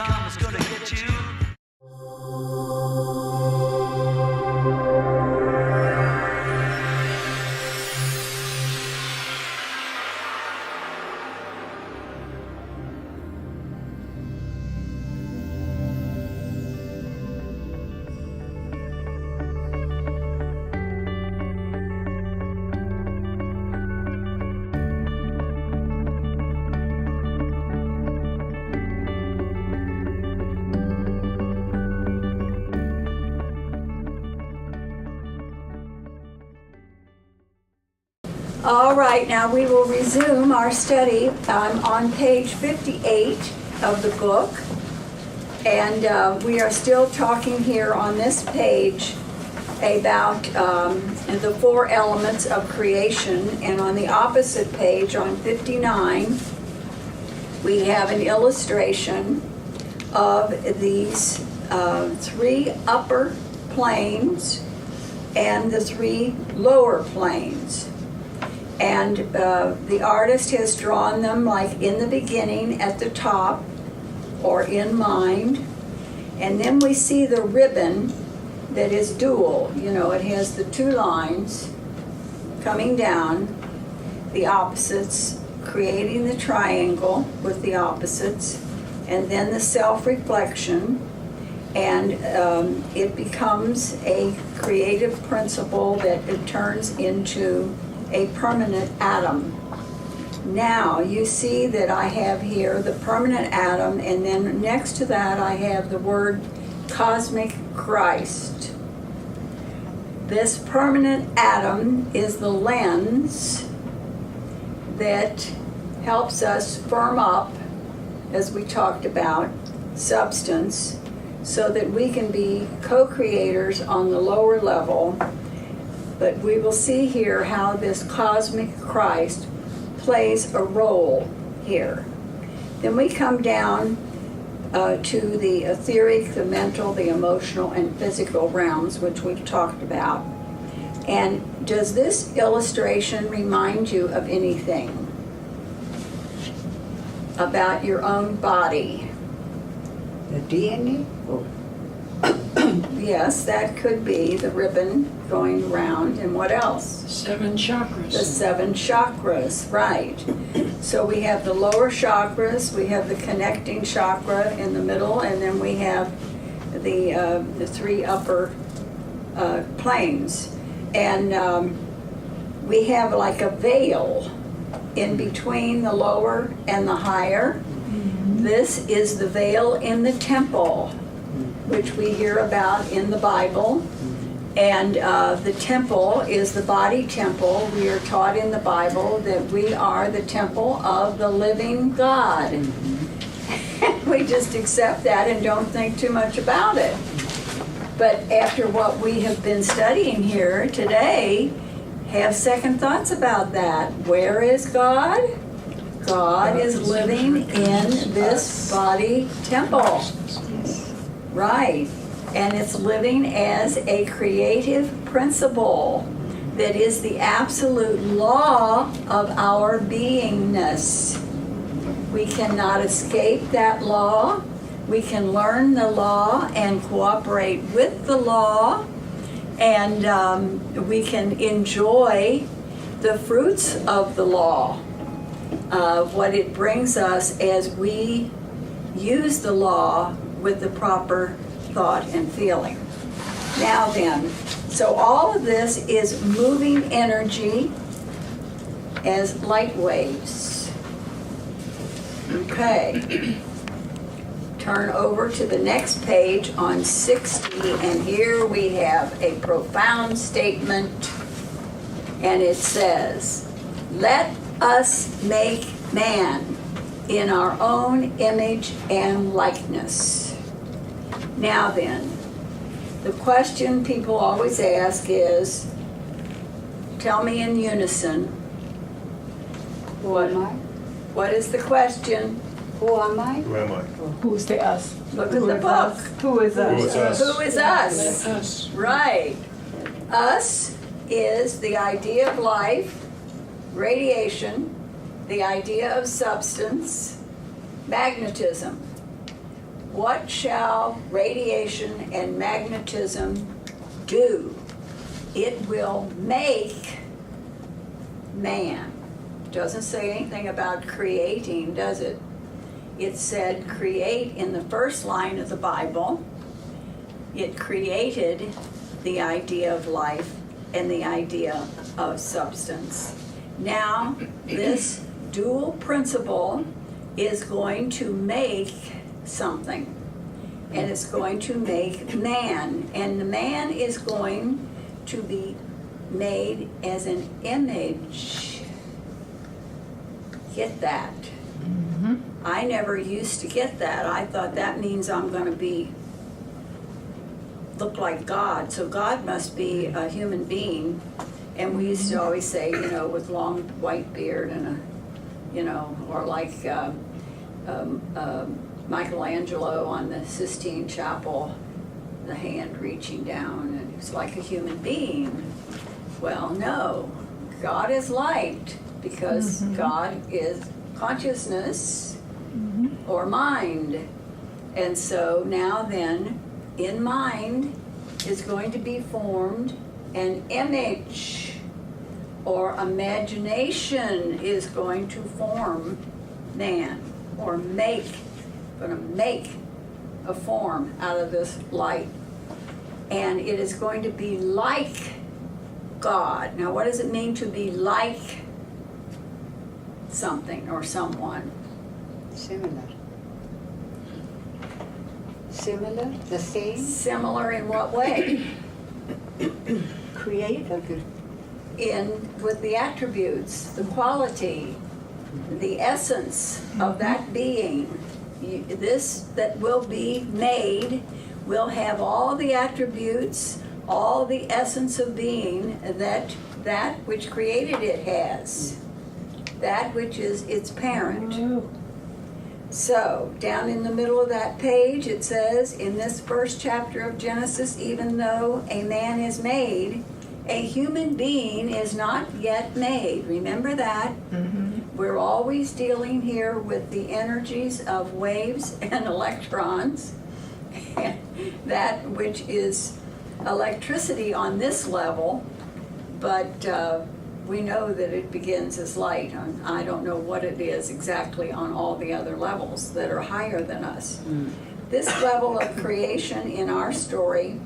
time is gonna get you. All right, now we will resume our study. I'm on page 58 of the book, and we are still talking here on this page about the four elements of creation, and on the opposite page, on 59, we have an illustration of these three upper planes and the three lower planes. And the artist has drawn them like in the beginning at the top or in mind. And then we see the ribbon that is dual. You know, it has the two lines coming down, the opposites, creating the triangle with the opposites, and then the self-reflection. And it becomes a creative principle that it turns into a permanent atom. Now you see that I have here the permanent atom, and then next to that I have the word cosmic Christ. This permanent atom is the lens that helps us firm up, as we talked about, substance, so that we can be co-creators on the lower level. But we will see here how this cosmic Christ plays a role here. Then we come down to the etheric, the mental, the emotional, and physical realms, which we've talked about. And does this illustration remind you of anything about your own body? The DNA? Oh. Yes, that could be the ribbon going round. And what else? 7 chakras. The 7 chakras, right. So we have the lower chakras, we have the connecting chakra in the middle, and then we have the 3 upper planes. And we have like a veil in between the lower and the higher. Mm-hmm. This is the veil in the temple, which we hear about in the Bible. And the temple is the body temple. We are taught in the Bible that we are the temple of the living God. We just accept that and don't think too much about it. But after what we have been studying here today, have second thoughts about that. Where is God? God is living in this body temple. Right. And it's living as a creative principle that is the absolute law of our beingness. We cannot escape that law. We can learn the law and cooperate with the law, and we can enjoy the fruits of the law, what it brings us as we use the law with the proper thought and feeling. Now then, so all of this is moving energy as light waves. Okay. Turn over to the next page on 60, and here we have a profound statement, and it says, "Let us make man in our own image and likeness." Now then, the question people always ask is, tell me in unison, Who am I? what is the question? Who am I? Who am I? Who's the us? Look at the book. Who is us? Who is us? Who is us? Us. Right. Us is the idea of life, radiation, the idea of substance, magnetism. What shall radiation and magnetism do? It will make man. Doesn't say anything about creating, does it? It said create in the first line of the Bible. It created the idea of life and the idea of substance. Now, this dual principle is going to make something, and it's going to make man, and the man is going to be made as an image. Get that? I never used to get that. I thought that means I'm going to look like God. So God must be a human being. And we used to always say, with long white beard and or like Michelangelo on the Sistine Chapel, the hand reaching down, and it's like a human being. Well, no. God is light because God is consciousness or mind. And so now then, in mind is going to be formed an image, or imagination is going to form man, or going to make a form out of this light. And it is going to be like God. Now, what does it mean to be like something or someone? Similar. Similar? The same? Similar in what way? Creative. With the attributes, the quality, the essence of that being. This that will be made will have all the attributes, all the essence of being that which created it has, that which is its parent. So, down in the middle of that page, it says, in this first chapter of Genesis, even though a man is made, a human being is not yet made. Remember that? We're always dealing here with the energies of waves and electrons, that which is electricity on this level, but we know that it begins as light. I don't know what it is exactly on all the other levels that are higher than us. This level of creation in our story,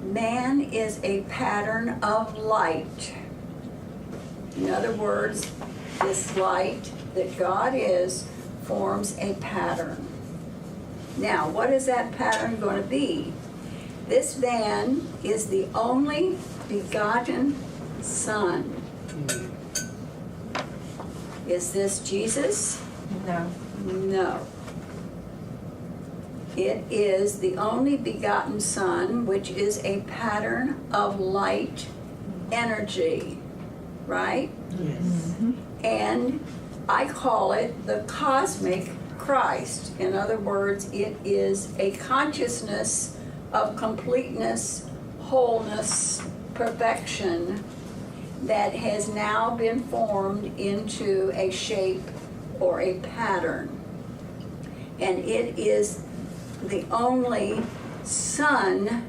man is a pattern of light. In other words, this light that God is forms a pattern. Now, what is that pattern going to be? This man is the only begotten Son. Is this Jesus? No. No. It is the only begotten Son, which is a pattern of light energy, right? Yes. And I call it the cosmic Christ. In other words, it is a consciousness of completeness, wholeness, perfection that has now been formed into a shape or a pattern. And it is the only Son,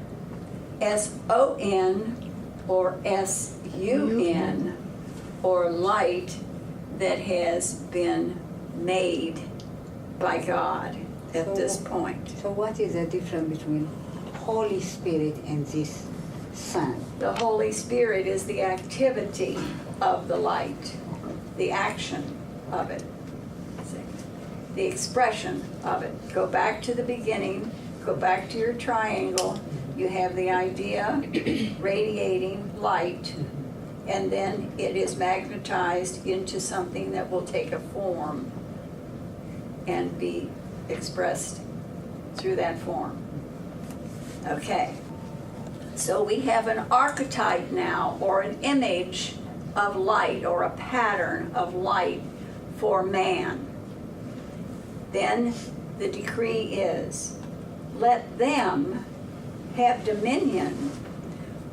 S-O-N or S-U-N, or light that has been made by God at this point. So what is the difference between Holy Spirit and this Son? The Holy Spirit is the activity of the light, the action of it, the expression of it. Go back to the beginning, go back to your triangle. You have the idea, radiating light, and then it is magnetized into something that will take a form and be expressed through that form. Okay. So we have an archetype now, or an image of light, or a pattern of light for man. Then the decree is, let them have dominion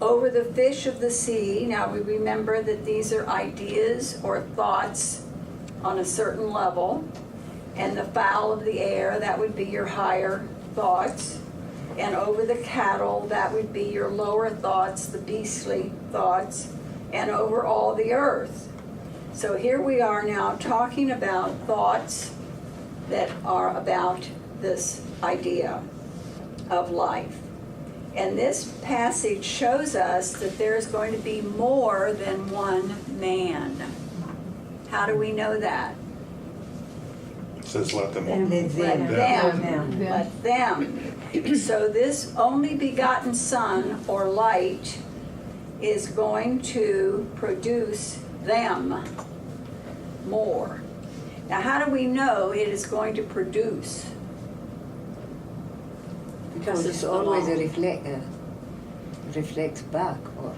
over the fish of the sea. Now we remember that these are ideas or thoughts on a certain level, and the fowl of the air, that would be your higher thoughts. And over the cattle, that would be your lower thoughts, the beastly thoughts, and over all the earth. So here we are now talking about thoughts that are about this idea of life. And this passage shows us that there's going to be more than one man. How do we know that? It says let them. Let them. Them. Them. Let them. So this only begotten Son or light is going to produce them more. Now, how do we know it is going to produce? Because it's always reflects back, or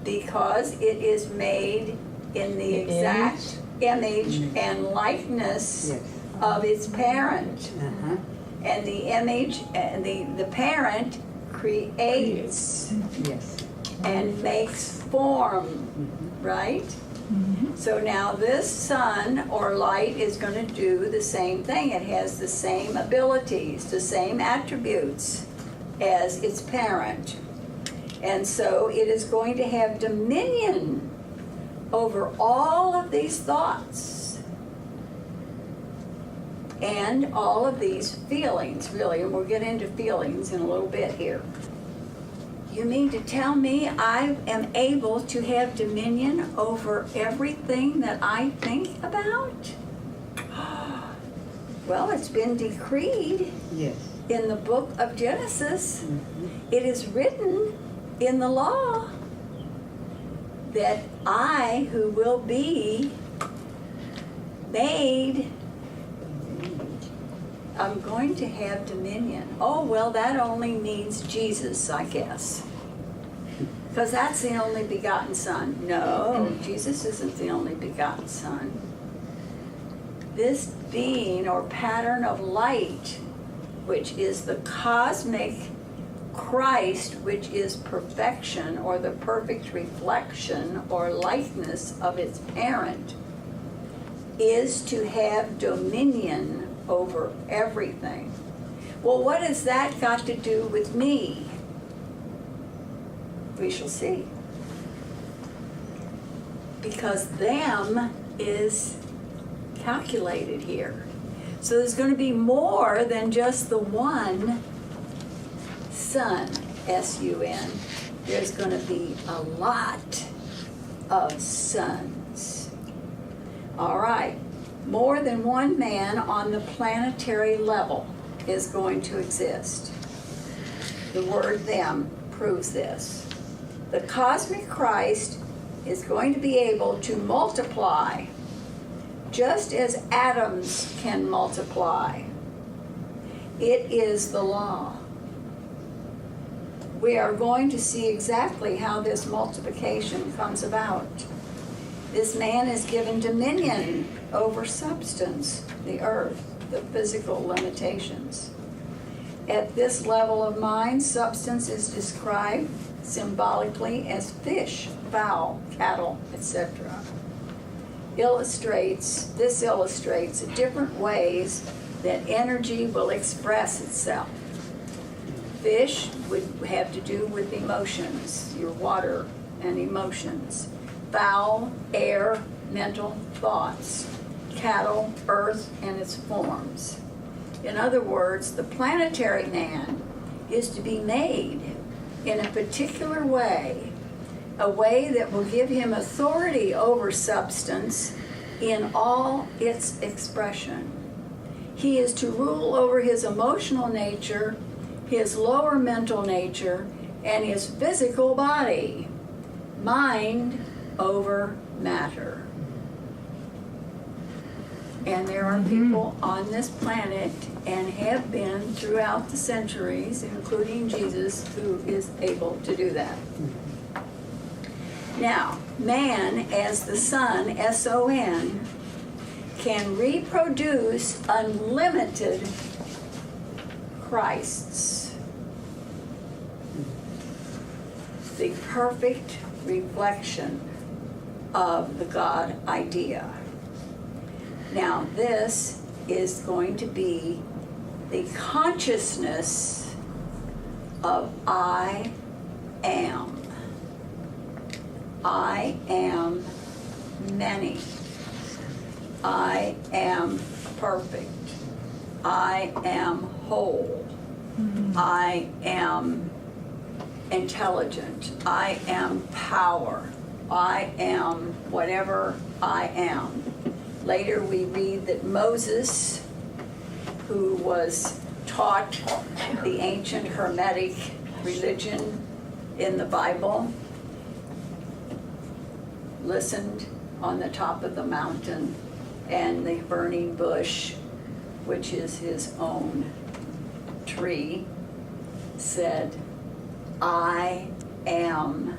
Because it is made in the exact image and likeness yes. of its parent. Uh-huh. And the image and the parent creates Yes. and makes form, right? So now this sun or light is going to do the same thing. It has the same abilities, the same attributes as its parent. And so it is going to have dominion over all of these thoughts and all of these feelings, really. And we'll get into feelings in a little bit here. You mean to tell me I am able to have dominion over everything that I think about? Well, it's been decreed Yes. in the book of Genesis. Mhm. It is written in the law that I, who will be made, I'm going to have dominion. Oh, well, that only means Jesus, I guess. Because that's the only begotten Son. No, Jesus isn't the only begotten Son. This being or pattern of light, which is the cosmic Christ, which is perfection or the perfect reflection or likeness of its parent, is to have dominion over everything. Well, what has that got to do with me? We shall see. Because them is calculated here. So there's going to be more than just the one Son, S-U-N. There's going to be a lot of sons. All right. More than one man on the planetary level is going to exist. The word them proves this. The cosmic Christ is going to be able to multiply just as atoms can multiply. It is the law. We are going to see exactly how this multiplication comes about. This man is given dominion over substance, the earth, the physical limitations. At this level of mind, substance is described symbolically as fish, fowl, cattle, etc. This illustrates different ways that energy will express itself. Fish would have to do with emotions, your water and emotions. Fowl, air, mental thoughts. Cattle, earth and its forms. In other words, the planetary man is to be made in a particular way, a way that will give him authority over substance in all its expression. He is to rule over his emotional nature, his lower mental nature, and his physical body. Mind over matter. And there are people on this planet and have been throughout the centuries, including Jesus, who is able to do that. Now, man as the Son, S-O-N, can reproduce unlimited Christs. The perfect reflection of the God idea. Now, this is going to be the consciousness of I am. I am many. I am perfect. I am whole. I am intelligent. I am power. I am whatever I am. Later we read that Moses, who was taught the ancient Hermetic religion in the Bible, listened on the top of the mountain, and the burning bush, which is his own tree, said, I am.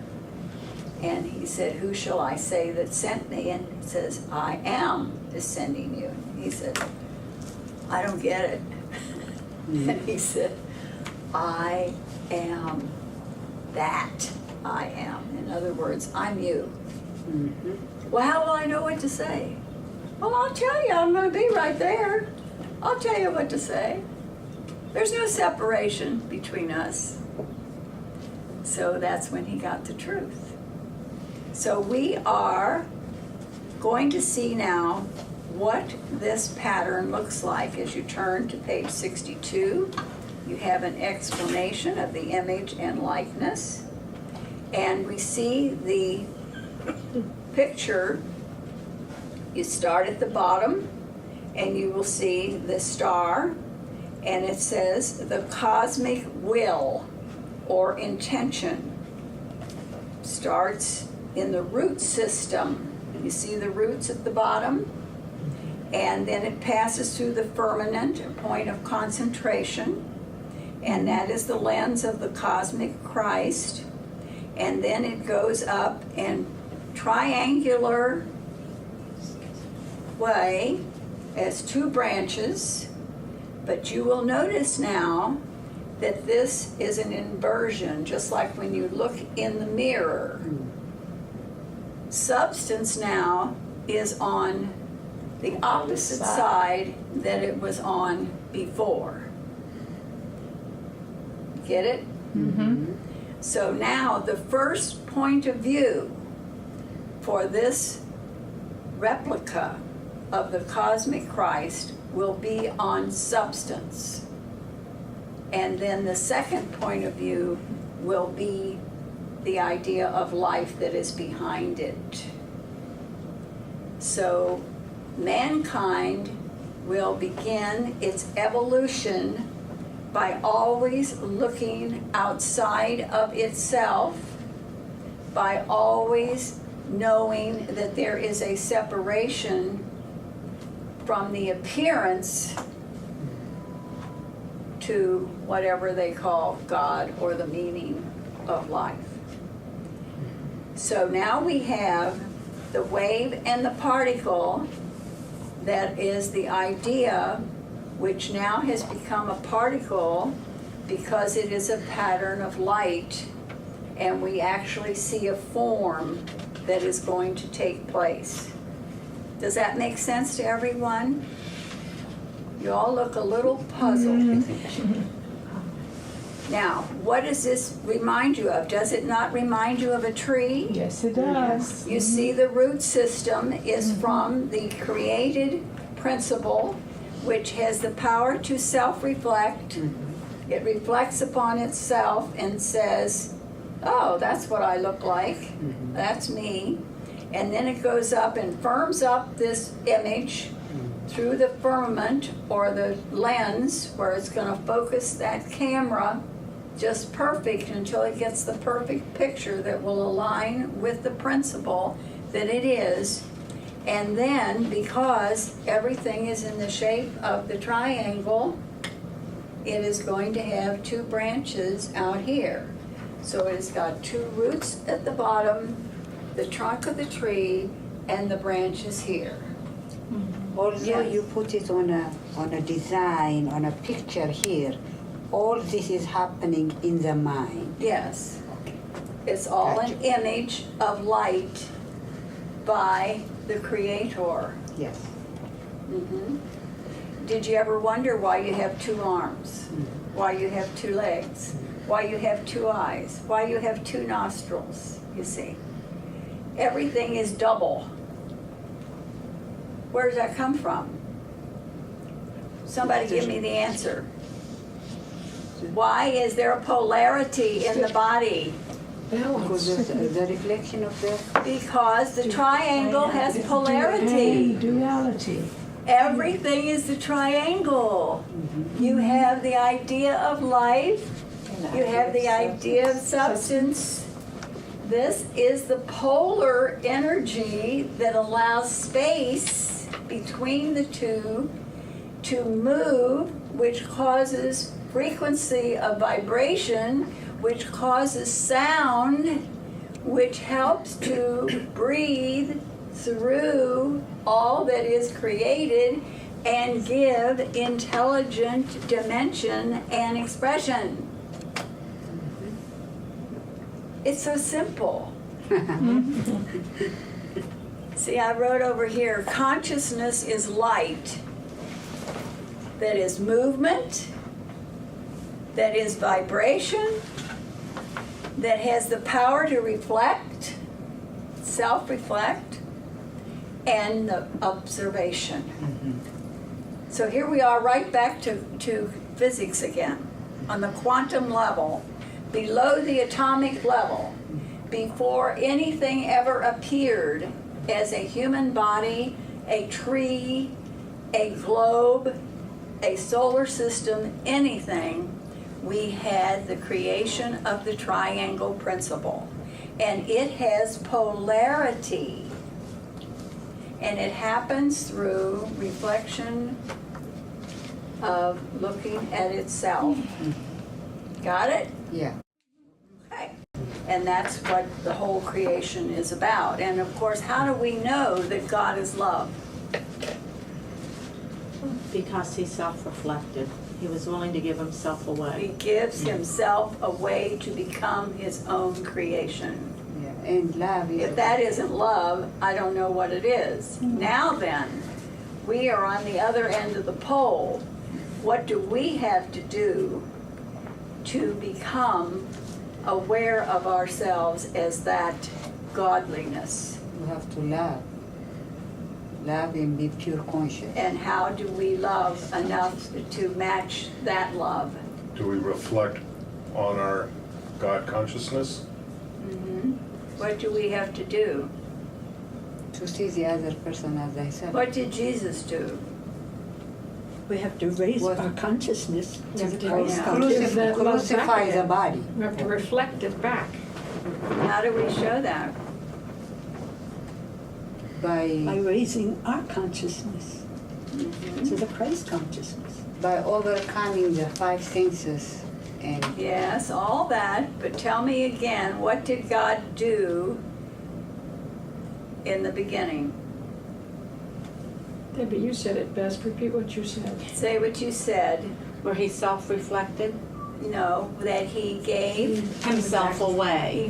And he said, who shall I say that sent me? And he says, I am is sending you. He said, I don't get it. And he said, I am that I am. In other words, I'm you. Well, how will I know what to say? Well, I'll tell you, I'm going to be right there. I'll tell you what to say. There's no separation between us. So that's when he got the truth. So we are going to see now what this pattern looks like. As you turn to page 62, you have an explanation of the image and likeness. And we see the picture. You start at the bottom and you will see the star, and it says the cosmic will or intention starts in the root system. You see the roots at the bottom, and then it passes through the firmament, a point of concentration, and that is the lens of the cosmic Christ. And then it goes up in triangular way as two branches, but you will notice now that this is an inversion, just like when you look in the mirror. Substance now is on the opposite side that it was on before. Get it? Mm-hmm. So now the first point of view for this replica of the cosmic Christ will be on substance. And then the second point of view will be the idea of life that is behind it. So mankind will begin its evolution by always looking outside of itself, by always knowing that there is a separation from the appearance to whatever they call God or the meaning of life. So now we have the wave and the particle, that is the idea, which now has become a particle because it is a pattern of light, and we actually see a form that is going to take place. Does that make sense to everyone? You all look a little puzzled. Now, what does this remind you of? Does it not remind you of a tree? Yes, it does. You see the root system is from the created principle, which has the power to self-reflect. It reflects upon itself and says, oh, that's what I look like. That's me. And then it goes up and firms up this image through the firmament or the lens, where it's going to focus that camera just perfect until it gets the perfect picture that will align with the principle that it is. And then, because everything is in the shape of the triangle, it is going to have two branches out here. So it's got two roots at the bottom, the trunk of the tree, and the branches here. Also, Yes. you put it on a design, on a picture here. All this is happening in the mind. Yes. It's all an image of light by the Creator. Yes. Did you ever wonder why you have two arms? Why you have two legs? Why you have two eyes? Why you have two nostrils, you see? Everything is double. Where does that come from? Somebody give me the answer. Why is there a polarity in the body? Because the reflection of the Because the triangle has polarity. Duality. Everything is the triangle. You have the idea of life. You have the idea of substance. This is the polar energy that allows space between the two to move, which causes frequency of vibration, which causes sound, which helps to breathe through all that is created and give intelligent dimension and expression. It's so simple. See, I wrote over here, consciousness is light that is movement, that is vibration, that has the power to reflect, self-reflect, and the observation. So here we are right back to physics again, on the quantum level, below the atomic level, before anything ever appeared as a human body, a tree, a globe, a solar system, anything, we had the creation of the triangle principle. And it has polarity. And it happens through reflection of looking at itself. Got it? yeah. Okay. And that's what the whole creation is about. And of course, how do we know that God is love? Because he self-reflected. He was willing to give himself He away. gives himself away to become his own creation. Yeah. And love is If that isn't love, I don't know what it is. Now then, we are on the other end of the pole. What do we have to do to become aware of ourselves as that godliness? you have to love. Love and be pure conscious. And how do we love enough to match that love? Do we reflect on our God consciousness? What do we have to do? To see the other person as thyself. What did Jesus do? We have to raise What? our consciousness to the Yeah. Christ consciousness. that love Crucify back the again. body. We have to reflect it back. How do we show that? By raising our consciousness to the Christ consciousness. By overcoming the five senses and Yes, all that, but tell me again, what did God do in the beginning? Debbie, you said it best. Repeat what you said. Say what you said. Where he self-reflected No, that he gave himself away.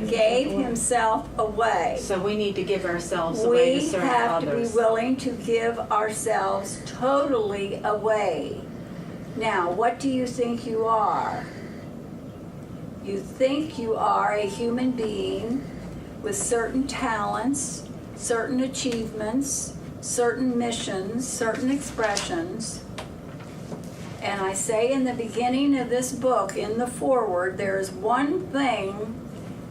himself away. So we need to give ourselves away to We serve have to be others. willing to give ourselves totally away. Now, what do you think you are? You think you are a human being with certain talents, certain achievements, certain missions, certain expressions. And I say in the beginning of this book, in the foreword, there is one thing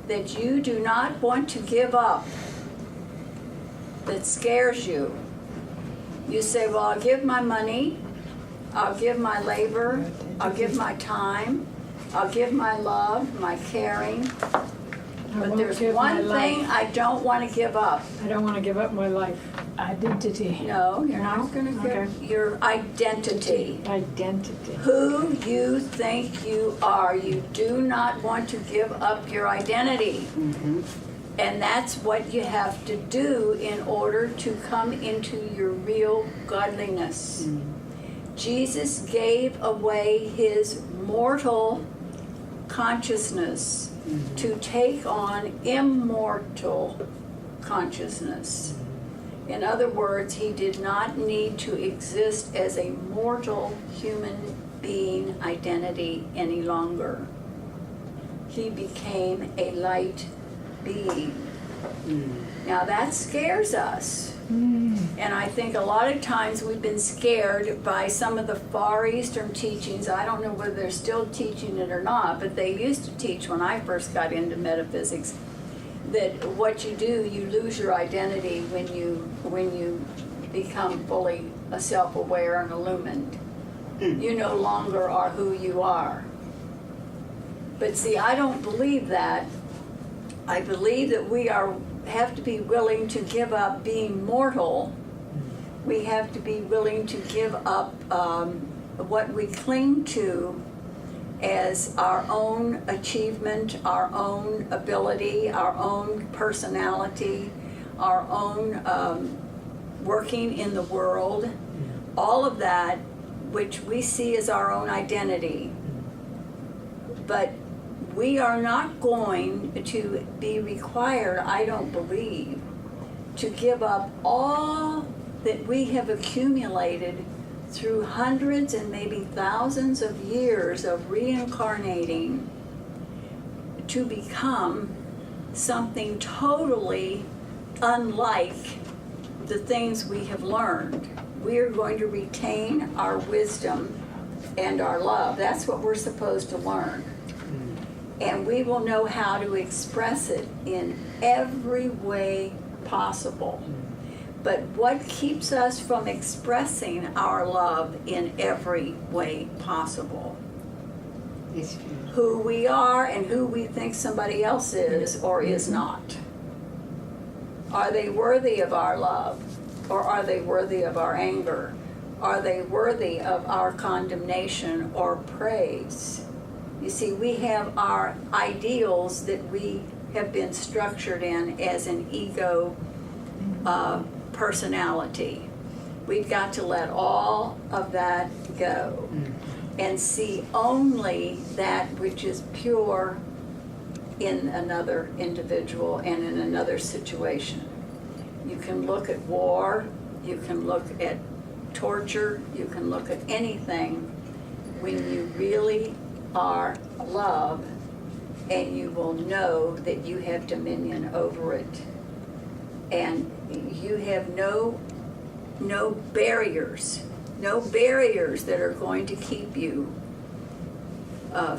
that you do not want to give up that scares you. You say, well, I'll give my money, I'll give my labor, I'll give my time, I'll give my love, my caring, I but won't there's give my one thing life. I don't want to give up. I don't want to give up my life. Identity. No, you're not going to give your identity. Identity. Who you think you are. You do not want to give up your identity. And that's what you have to do in order to come into your real godliness. Jesus gave away his mortal consciousness to take on immortal consciousness. In other words, he did not need to exist as a mortal human being identity any longer. He became a light being. Now that scares us. And I think a lot of times we've been scared by some of the Far Eastern teachings. I don't know whether they're still teaching it or not, but they used to teach when I first got into metaphysics that what you do, you lose your identity when you become fully self-aware and illumined. You no longer are who you are. But see, I don't believe that. I believe that we have to be willing to give up being mortal. We have to be willing to give up what we cling to as our own achievement, our own ability, our own personality, our own working in the world, all of that which we see as our own identity. But we are not going to be required, I don't believe, to give up all that we have accumulated through hundreds and maybe thousands of years of reincarnating to become something totally unlike the things we have learned. We are going to retain our wisdom and our love. That's what we're supposed to learn. And we will know how to express it in every way possible. But what keeps us from expressing our love in every way possible? Yes. Who we are and who we think somebody else is or is not. Are they worthy of our love? Or are they worthy of our anger? Are they worthy of our condemnation or praise? You see, we have our ideals that we have been structured in as an ego personality. We've got to let all of that go and see only that which is pure in another individual and in another situation. You can look at war, you can look at torture, you can look at anything when you really are love, and you will know that you have dominion over it. And you have no barriers that are going to keep you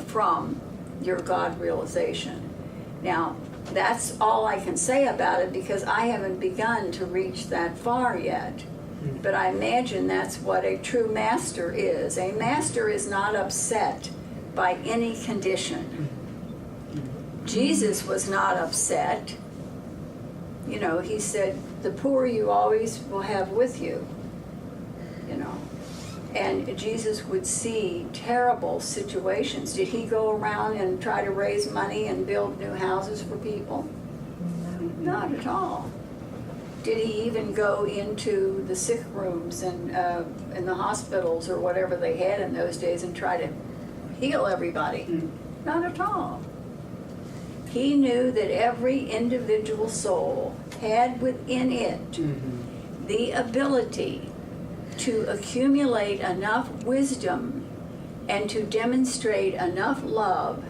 from your God realization. Now, that's all I can say about it because I haven't begun to reach that far yet. But I imagine that's what a true master is. A master is not upset by any condition. Jesus was not upset. You know, he said, the poor you always will have with you. You know, and Jesus would see terrible situations. Did he go around and try to raise money and build new houses for people? Not at all. Did he even go into the sick rooms and in the hospitals or whatever they had in those days and try to heal everybody? Not at all. He knew that every individual soul had within it the ability to accumulate enough wisdom and to demonstrate enough love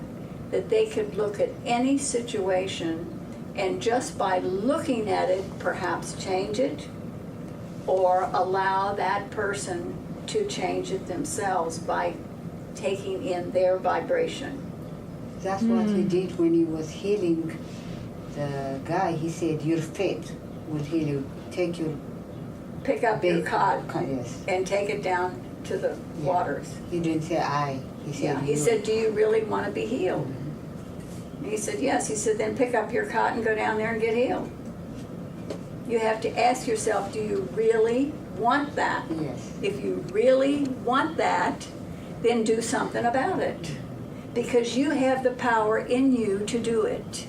that they could look at any situation and just by looking at it, perhaps change it or allow that person to change it themselves by taking in their vibration. That's what he did when he was healing the guy. He said, your faith will heal you. Pick up your cot Yes. and take it down to the waters. He didn't say I. He said, Yeah, he you. said, do you really want to be healed? And he said, yes. He said, then pick up your cot and go down there and get healed. You have to ask yourself, do you really want that? Yes. If you really want that, then do something about it. Because you have the power in you to do it.